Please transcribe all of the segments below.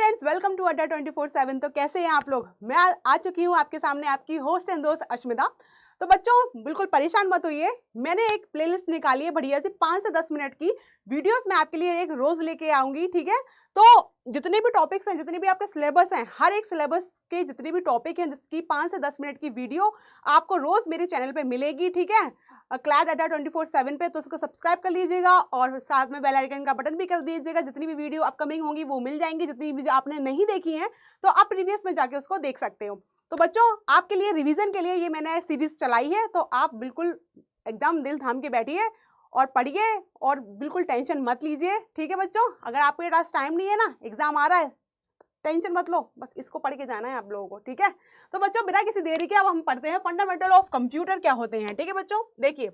Students, welcome to अड्डा 24/7। तो कैसे हैं आप लोग? मैं आ चुकी हूँ आपके सामने, आपकी होस्ट एंड दोस्त अश्मिता। तो बच्चों बिल्कुल परेशान मत होइए, मैंने एक प्लेलिस्ट निकाली है बढ़िया सी 5 से 10 मिनट की वीडियोस मैं आपके लिए एक रोज लेके आऊंगी। ठीक है, तो जितने भी टॉपिक्स हैं, जितने भी आपके सिलेबस हैं, हर एक सिलेबस के जितने भी टॉपिक हैं जिसकी 5 से 10 मिनट की वीडियो आपको रोज मेरे चैनल पे मिलेगी। ठीक है, क्लैड अड्डा 24/7 पे, तो उसको सब्सक्राइब कर लीजिएगा और साथ में बेल आइकन का बटन भी कर दीजिएगा। जितनी भी वीडियो अपकमिंग होंगी वो मिल जाएंगी, जितनी भी आपने नहीं देखी हैं तो आप प्रीवियस में जाके उसको देख सकते हो। तो बच्चों आपके लिए रिवीजन के लिए ये मैंने सीरीज चलाई है, तो आप बिल्कुल एकदम दिल थाम के बैठिए और पढ़िए और बिल्कुल टेंशन मत लीजिए। ठीक है बच्चों, अगर आपके पास टाइम नहीं है ना, एग्जाम आ रहा है, टेंशन मत लो, बस इसको पढ़ के जाना है आप लोगों को। ठीक है, तो बच्चों बिना किसी देरी के अब हम पढ़ते हैं फंडामेंटल ऑफ कंप्यूटर क्या होते हैं। ठीक है बच्चों, देखिए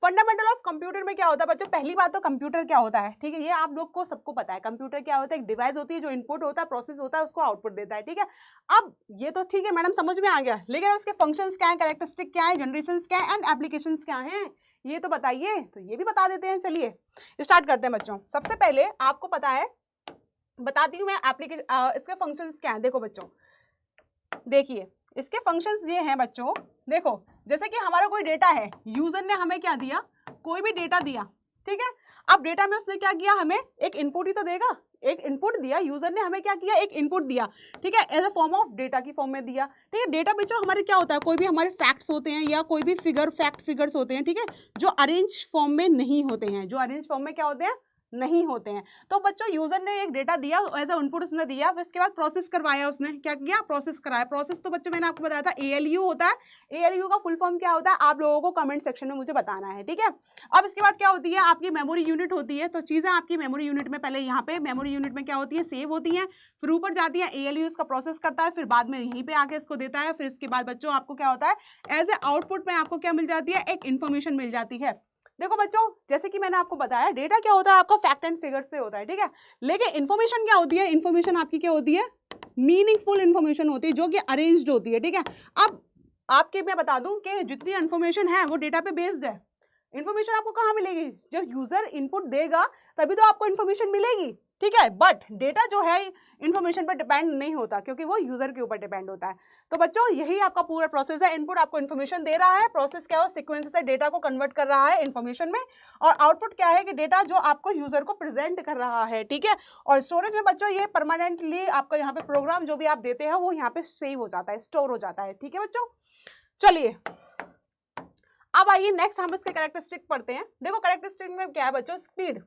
फंडामेंटल ऑफ कंप्यूटर में क्या होता है बच्चों। पहली बात तो कंप्यूटर क्या होता है, ठीक है, ये आप लोग को सबको पता है। कंप्यूटर क्या होता है, एक डिवाइस होती है जो इनपुट होता है, प्रोसेस होता है, उसको आउटपुट देता है। ठीक है, अब ये तो ठीक है मैडम, समझ में आ गया, लेकिन उसके फंक्शंस क्या है, कैरेक्टरिस्टिक क्या है, जनरेशंस क्या है एंड एप्लीकेशंस क्या है, ये तो बताइए। तो ये भी बता देते हैं, चलिए स्टार्ट करते हैं बच्चों। सबसे पहले आपको पता है, बताती हूँ मैं एप्लीकेशन, इसके फंक्शंस क्या हैं। देखो बच्चों, देखिए इसके फंक्शंस ये हैं बच्चों। देखो जैसे कि हमारा कोई डेटा है, यूजर ने हमें क्या दिया, कोई भी डेटा दिया। ठीक है, अब डेटा में उसने क्या किया, हमें एक इनपुट ही तो देगा, एक इनपुट दिया यूजर ने, हमें क्या किया, एक इनपुट दिया। ठीक है, as a form of data की फॉर्म में दिया। ठीक है, डेटा बच्चों हमारे क्या होता है, कोई भी हमारे फैक्ट्स होते हैं या कोई भी फिगर्स होते हैं। ठीक है, जो अरेंज फॉर्म में नहीं होते हैं, जो अरेंज फॉर्म में क्या होते हैं, नहीं होते हैं। तो बच्चों यूजर ने एक डेटा दिया, एज अ इनपुट उसने दिया, फिर इसके बाद प्रोसेस करवाया, उसने क्या किया, प्रोसेस कराया। प्रोसेस तो बच्चों मैंने आपको बताया था ALU होता है। ALU का फुल फॉर्म क्या होता है, आप लोगों को कमेंट सेक्शन में मुझे बताना है। ठीक है, अब इसके बाद क्या होती है, आपकी मेमोरी यूनिट होती है। तो चीजें आपकी मेमोरी यूनिट में, पहले यहाँ पे मेमोरी यूनिट में क्या होती है, सेव होती है, फिर ऊपर जाती है, ALU इसका प्रोसेस करता है, फिर बाद में यहीं पे आके इसको देता है। फिर इसके बाद बच्चों आपको क्या होता है, एज ए आउटपुट में आपको क्या मिल जाती है, एक इन्फॉर्मेशन मिल जाती है। देखो बच्चों, जैसे कि मैंने आपको बताया, डेटा क्या होता है आपका फैक्ट एंड फिगर से होता है। ठीक है, लेकिन इन्फॉर्मेशन क्या होती है, इन्फॉर्मेशन आपकी क्या होती है, मीनिंगफुल इन्फॉर्मेशन होती है, जो कि अरेंज्ड होती है। ठीक है, अब आपके मैं बता दूं कि जितनी इन्फॉर्मेशन है वो डेटा पे बेस्ड है। इन्फॉर्मेशन आपको कहाँ मिलेगी, जब यूजर इनपुट देगा तभी तो आपको इन्फॉर्मेशन मिलेगी। ठीक है, बट डेटा जो है इन्फॉर्मेशन पर डिपेंड नहीं होता, क्योंकि वो यूजर के ऊपर डिपेंड होता है। तो बच्चों यही आपका पूरा प्रोसेस है। इनपुट आपको इन्फॉर्मेशन दे रहा है, प्रोसेस क्या है, सीक्वेंस से डेटा को कन्वर्ट कर रहा है इन्फॉर्मेशन में, और आउटपुट क्या है कि डेटा जो आपको यूजर को प्रेजेंट कर रहा है। ठीक है, और स्टोरेज में बच्चों ये परमानेंटली आपका यहाँ पे प्रोग्राम जो भी आप देते हैं वो यहाँ पे सेव हो जाता है, स्टोर हो जाता है। ठीक है बच्चों, चलिए अब आइए नेक्स्ट हम इसके कैरेक्टरिस्टिक पढ़ते हैं। देखो कैरेक्टरिस्टिक में क्या है बच्चों, स्पीड।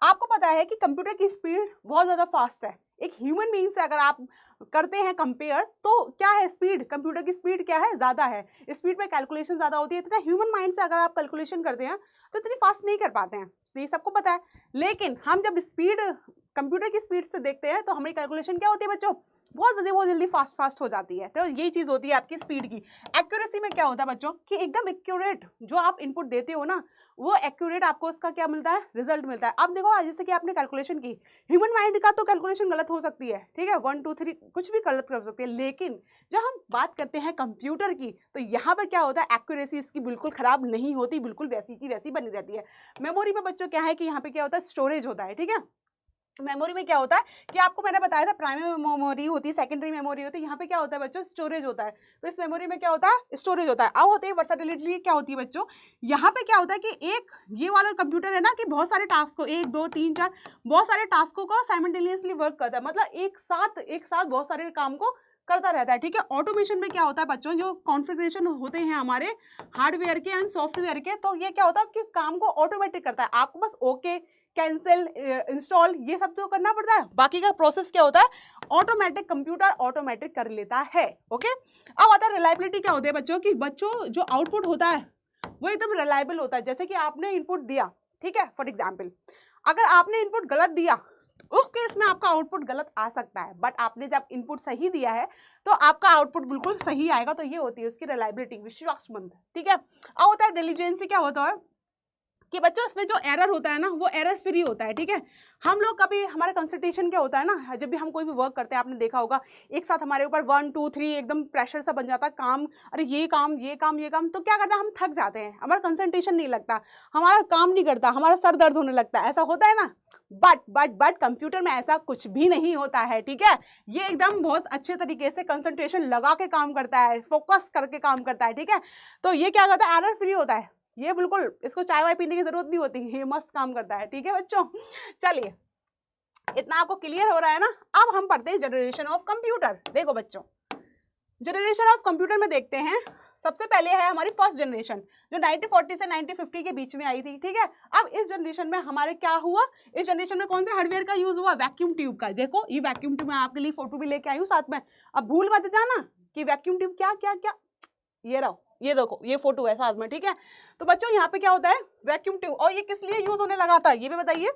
आपको पता है कि कंप्यूटर की स्पीड बहुत ज़्यादा फास्ट है। एक ह्यूमन बीइंग से अगर आप करते हैं कंपेयर, तो क्या है स्पीड, कंप्यूटर की स्पीड क्या है, ज़्यादा है। स्पीड में कैलकुलेशन ज़्यादा होती है, इतना ह्यूमन माइंड से अगर आप कैलकुलेशन करते हैं तो इतनी फास्ट नहीं कर पाते हैं, ये सबको पता है। लेकिन हम जब स्पीड कंप्यूटर की स्पीड से देखते हैं तो हमारी कैलकुलेशन क्या होती है बच्चों, बहुत जल्दी फास्ट हो जाती है। तो यही चीज़ होती है आपकी स्पीड की। एक्यूरेसी में क्या होता है बच्चों कि एकदम एक्यूरेट जो आप इनपुट देते हो ना, वो एक्यूरेट आपको उसका क्या मिलता है, रिजल्ट मिलता है। अब देखो जैसे कि आपने कैलकुलेशन की, ह्यूमन माइंड का तो कैलकुलेशन गलत हो सकती है, ठीक है, 1 2 3 कुछ भी गलत कर सकती है, लेकिन जब हम बात करते हैं कंप्यूटर की तो यहाँ पर क्या होता है, एक्यूरेसी इसकी बिल्कुल खराब नहीं होती, बिल्कुल वैसी की वैसी बनी रहती है। मेमोरी में बच्चों क्या है कि यहाँ पे क्या होता है, स्टोरेज होता है। ठीक है, मेमोरी में क्या होता है कि आपको मैंने बताया था, प्राइमरी मेमोरी होती है, सेकेंडरी मेमोरी होती है, यहाँ पे क्या होता है बच्चों, स्टोरेज होता है। तो इस मेमोरी में क्या होता है, स्टोरेज होता है। अब होती है वर्सेटिलिटी, क्या होती है बच्चों, यहाँ पे क्या होता है कि एक ये वाला कंप्यूटर है ना कि बहुत सारे टास्क को, 1 2 3 4 बहुत सारे टास्कों को साइमल्टेनियसली वर्क करता है, मतलब एक साथ बहुत सारे काम को करता रहता है। ठीक है, ऑटोमेशन में क्या होता है बच्चों, जो कॉन्फ़िगरेशन होते हैं हमारे हार्डवेयर के एंड सॉफ्टवेयर के, तो ये क्या होता है कि काम को ऑटोमेटिक करता है। आपको बस ओके, कैंसिल, इंस्टॉल ये सब तो करना पड़ता है, बाकी का प्रोसेस क्या होता है, ऑटोमेटिक, कंप्यूटर ऑटोमेटिक कर लेता है। ओके, अब आता है रिलायबिलिटी। क्या होती है बच्चों की, बच्चों जो आउटपुट होता है वो एकदम रिलायबल होता है। जैसे कि आपने इनपुट दिया, ठीक है, फॉर एग्जाम्पल अगर आपने इनपुट गलत दिया उस केस में आपका आउटपुट गलत आ सकता है, बट आपने जब इनपुट सही दिया है तो आपका आउटपुट बिल्कुल सही आएगा। तो ये होती है उसकी रिलायबिलिटी, विश्वासमंद। ठीक है, अब होता है डिलीजेंसी। क्या होता है कि बच्चों इसमें जो एरर होता है ना वो एरर फ्री होता है। ठीक है, हम लोग कभी हमारा कंसंट्रेशन क्या होता है ना, जब भी हम कोई भी वर्क करते हैं, आपने देखा होगा एक साथ हमारे ऊपर 1 2 3 एकदम प्रेशर सा बन जाता है काम, अरे ये काम ये काम ये काम, तो क्या करता है, हम थक जाते हैं, हमारा कंसंट्रेशन नहीं लगता, हमारा काम नहीं करता, हमारा सर दर्द होने लगता है, ऐसा होता है ना। बट कंप्यूटर में ऐसा कुछ भी नहीं होता है, ठीक है। ये एकदम बहुत अच्छे तरीके से कंसंट्रेशन लगा के काम करता है, फोकस करके काम करता है, ठीक है। तो ये क्या करता है, एरर फ्री होता है, ये बिल्कुल इसको चाय वाय पीने की जरूरत नहीं होती, ये मस्त काम करता है, ठीक है बच्चों। चलिए, इतना आपको क्लियर हो रहा है ना। अब हम पढ़ते हैं जनरेशन ऑफ कंप्यूटर। देखो बच्चों, जनरेशन ऑफ कंप्यूटर में देखते हैं, सबसे पहले है हमारी फर्स्ट जनरेशन जो 1940 से 1950 के बीच में आई थी, ठीक है। अब इस जनरेशन में हमारे क्या हुआ, इस जनरेशन में कौन से हार्डवेयर का यूज हुआ, वैक्यूम ट्यूब का। देखो ये वैक्यूम ट्यूब, मैं आपके लिए फोटो भी लेके आई हूँ साथ में, अब भूल मत जाना कि वैक्यूम ट्यूब क्या क्या क्या, ये रहो, ये देखो ये फोटो है साथ में, ठीक है। तो बच्चों यहाँ पे क्या होता है, वैक्यूम ट्यूब, और ये किस लिए यूज होने लगा था ये भी बताइए।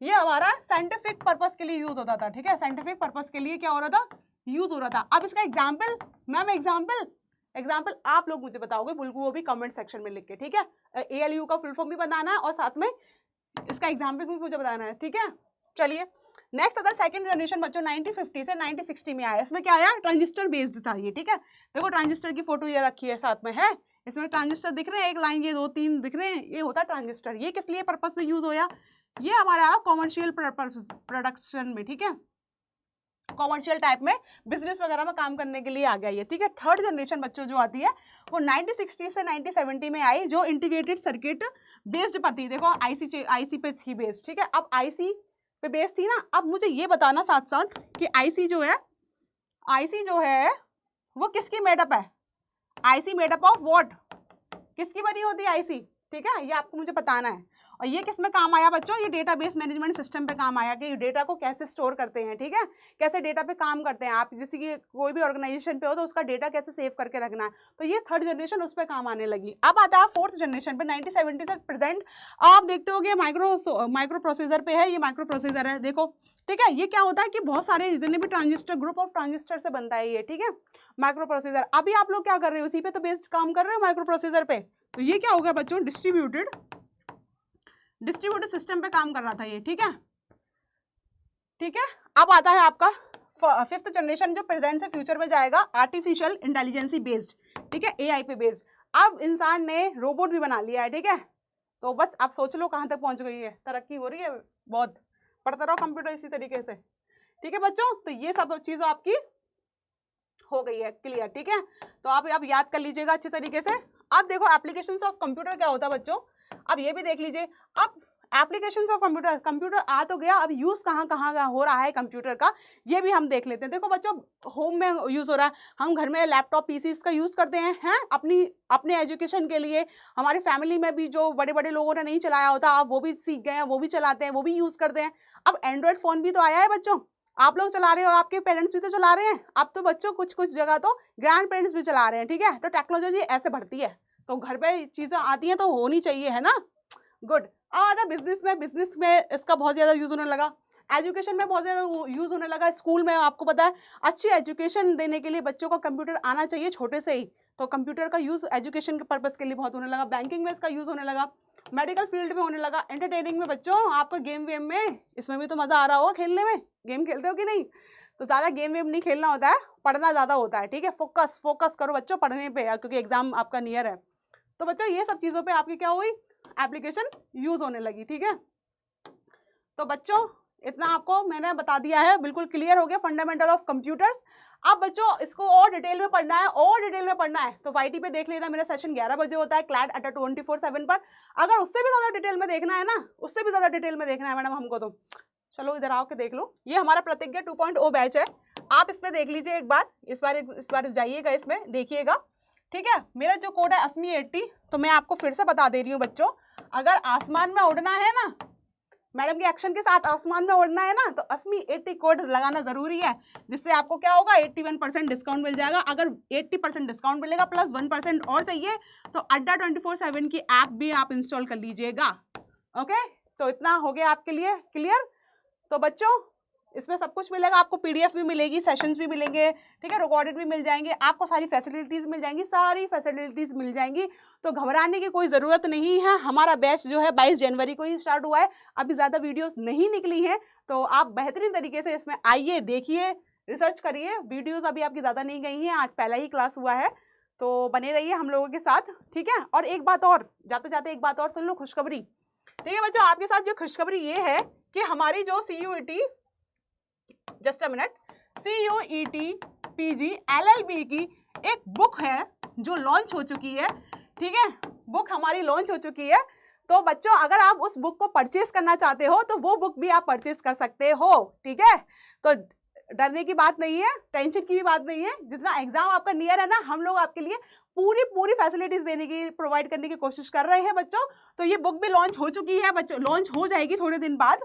ये हमारा साइंटिफिक पर्पस के लिए यूज होता था, ठीक है, साइंटिफिक पर्पस के लिए क्या हो रहा था, यूज हो रहा था। अब इसका एग्जाम्पल, मैम एग्जाम्पल आप लोग मुझे बताओगे, बिल्कुल वो भी कमेंट सेक्शन में लिख के, ठीक है। ALU का फुल फॉर्म भी बताना है और साथ में इसका एग्जाम्पल भी मुझे बताना है, ठीक है। चलिए नेक्स्ट आता है सेकंड जनरेशन बच्चों, 1950 से 1960 में आया। इसमें क्या आया, ट्रांजिस्टर बेस्ड था ये, ठीक है। देखो ट्रांजिस्टर की फोटो ये रखी है साथ में, है इसमें ट्रांजिस्टर दिख रहे हैं, एक लाइन, ये 2-3 दिख रहे हैं, ये होता है ट्रांजिस्टर। ये किस लिए पर्पस में यूज होया, ये हमारा कॉमर्शियल प्रोडक्शन में, ठीक है, कॉमर्शियल टाइप में बिजनेस वगैरह में काम करने के लिए आ गया ये, ठीक है। थर्ड जनरेशन बच्चों जो आती है वो 1960 से 1970 में आई, जो इंटीग्रेटेड सर्किट बेस्ड पर थी। देखो आईसी पे थी बेस्ड, ठीक है। अब आईसी पे बेस्ड थी ना, अब मुझे ये बताना साथ साथ कि आईसी जो है वो किसकी मेडअप है, आईसी मेडअप ऑफ व्हाट, किसकी बनी होती है आईसी, ठीक है, ये आपको मुझे बताना है। और ये किस में काम आया बच्चों, ये डेटाबेस मैनेजमेंट सिस्टम पे काम आया कि डेटा को कैसे स्टोर करते हैं, ठीक है, कैसे डेटा पे काम करते हैं आप, जैसे कि कोई भी ऑर्गेनाइजेशन पे हो तो उसका डेटा कैसे सेव करके रखना है, तो ये थर्ड जनरेशन उस पर काम आने लगी। अब आता है फोर्थ जनरेशन पे, 1970 से प्रेजेंट। आप देखते हो कि माइक्रो प्रोसेसर पे है, ये माइक्रो प्रोसेसर है, देखो, ठीक है। ये क्या होता है कि बहुत सारे जितने भी ट्रांजिस्टर, ग्रुप ऑफ ट्रांजिस्टर से बनता है ये, ठीक है, माइक्रो प्रोसेसर। अभी आप लोग क्या कर रहे हो, उसी पे तो बेस्ड काम कर रहे हो, माइक्रो प्रोसेसर पे। तो ये क्या होगा बच्चों, डिस्ट्रीब्यूटेड सिस्टम पे काम कर रहा था ये, ठीक है, ठीक है। अब आता है आपका फिफ्थ जनरेशन जो प्रेजेंट से फ्यूचर में जाएगा, आर्टिफिशियल इंटेलिजेंसी बेस्ड, ठीक है, AI पे बेस्ड। अब इंसान ने रोबोट भी बना लिया है, ठीक है। तो बस आप सोच लो कहाँ तक पहुंच गई है, तरक्की हो रही है बहुत, पढ़ते रहो कंप्यूटर इसी तरीके से, ठीक है बच्चों। तो ये सब चीज़ें आपकी हो गई है क्लियर, ठीक है। तो आप याद कर लीजिएगा अच्छे तरीके से। अब देखो एप्लीकेशंस ऑफ कंप्यूटर क्या होता है बच्चों, अब ये भी देख लीजिए। अब एप्लीकेशंस ऑफ कंप्यूटर आ तो गया, अब यूज कहाँ कहाँ हो रहा है कंप्यूटर का, ये भी हम देख लेते हैं। देखो बच्चों, होम में यूज हो रहा है, हम घर में लैपटॉप पीसीस का यूज करते हैं अपने एजुकेशन के लिए। हमारी फैमिली में भी जो बड़े बड़े लोगों ने नहीं चलाया होता, आप वो भी सीख गए हैं, वो भी चलाते हैं, वो भी यूज करते हैं। अब एंड्रॉयड फोन भी तो आया है बच्चों, आप लोग चला रहे हो, आपके पेरेंट्स भी तो चला रहे हैं। अब तो बच्चों कुछ जगह तो ग्रैंड पेरेंट्स भी चला रहे हैं, ठीक है। तो टेक्नोलॉजी ऐसे बढ़ती है, तो घर पे चीजें आती हैं तो होनी चाहिए, है ना, गुड। और बिजनेस में इसका बहुत ज़्यादा यूज़ होने लगा, एजुकेशन में बहुत ज़्यादा यूज़ होने लगा। स्कूल में आपको पता है अच्छी एजुकेशन देने के लिए बच्चों को कंप्यूटर आना चाहिए छोटे से ही, तो कंप्यूटर का यूज़ एजुकेशन के पर्पज़ के लिए बहुत होने लगा। बैंकिंग में इसका यूज़ होने लगा, मेडिकल फील्ड में होने लगा, एंटरटेनिंग में बच्चों आपका गेम वेम में, इसमें भी तो मज़ा आ रहा होगा खेलने में, गेम खेलते हो कि नहीं। तो ज़्यादा गेम वेम नहीं खेलना होता है, पढ़ना ज़्यादा होता है, ठीक है। फोकस करो बच्चों पढ़ने पे, क्योंकि एग्जाम आपका नियर है। तो बच्चों ये सब चीज़ों पे आपकी क्या हुई, एप्लीकेशन यूज होने लगी, ठीक है। तो बच्चों इतना आपको मैंने बता दिया है, बिल्कुल क्लियर हो गया फंडामेंटल ऑफ कंप्यूटर्स। अब बच्चों इसको और डिटेल में पढ़ना है, तो YT पे देख लेना, मेरा सेशन 11 बजे होता है क्लैट अड्डा 24/7 पर। अगर उससे भी ज़्यादा डिटेल में देखना है ना, उससे भी ज़्यादा डिटेल में देखना है मैडम हमको, तो चलो इधर आओ के देख लो। ये हमारा प्रतिज्ञा 2.0 बैच है, आप इसमें देख लीजिए एक बार, इस बार जाइएगा, इसमें देखिएगा, ठीक है। मेरा जो कोड है अस्मी 80, तो मैं आपको फिर से बता दे रही हूँ बच्चों, अगर आसमान में उड़ना है ना, मैडम के एक्शन के साथ आसमान में उड़ना है ना, तो अस्मी 80 कोड लगाना जरूरी है, जिससे आपको क्या होगा 81% डिस्काउंट मिल जाएगा। अगर 80% डिस्काउंट मिलेगा प्लस 1% और चाहिए तो अड्डा 24/7 की ऐप भी आप इंस्टॉल कर लीजिएगा, ओके। तो इतना हो गया आपके लिए क्लियर। तो बच्चों इसमें सब कुछ मिलेगा आपको, PDF भी मिलेगी, सेशंस भी मिलेंगे, ठीक है, रिकॉर्डेड भी मिल जाएंगे, आपको सारी फैसिलिटीज़ मिल जाएंगी, तो घबराने की कोई ज़रूरत नहीं है। हमारा बैच जो है 22 जनवरी को ही स्टार्ट हुआ है, अभी ज़्यादा वीडियोस नहीं निकली हैं, तो आप बेहतरीन तरीके से इसमें आइए, देखिए, रिसर्च करिए। वीडियोज़ अभी आपकी ज़्यादा नहीं गई हैं, आज पहला ही क्लास हुआ है, तो बने रहिए हम लोगों के साथ, ठीक है। और एक बात और, जाते जाते एक बात और सुन लो, खुशखबरी। ठीक है बच्चों, आपके साथ जो खुशखबरी ये है कि हमारी जो CUET, just a minute, CUET PG LLB की एक बुक है जो लॉन्च हो चुकी है। ठीक है, बुक हमारी लॉन्च हो चुकी है। तो बच्चों अगर आप उस बुक को परचेज करना चाहते हो तो वो बुक भी आप परचेज कर सकते हो। ठीक है, तो डरने की बात नहीं है, टेंशन की भी बात नहीं है। जितना एग्जाम आपका नियर है ना, हम लोग आपके लिए पूरी फैसिलिटीज देने की, प्रोवाइड करने की कोशिश कर रहे हैं बच्चों। तो ये बुक भी लॉन्च हो चुकी है बच्चों, लॉन्च हो जाएगी थोड़े दिन बाद,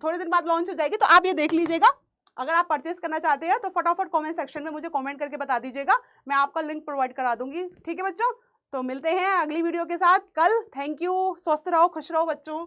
थोड़े दिन बाद लॉन्च हो जाएगी। तो आप ये देख लीजिएगा, अगर आप परचेस करना चाहते हैं तो फटाफट कमेंट सेक्शन में मुझे कमेंट करके बता दीजिएगा, मैं आपका लिंक प्रोवाइड करा दूंगी। ठीक है बच्चों, तो मिलते हैं अगली वीडियो के साथ कल। थैंक यू, स्वस्थ रहो, खुश रहो बच्चों।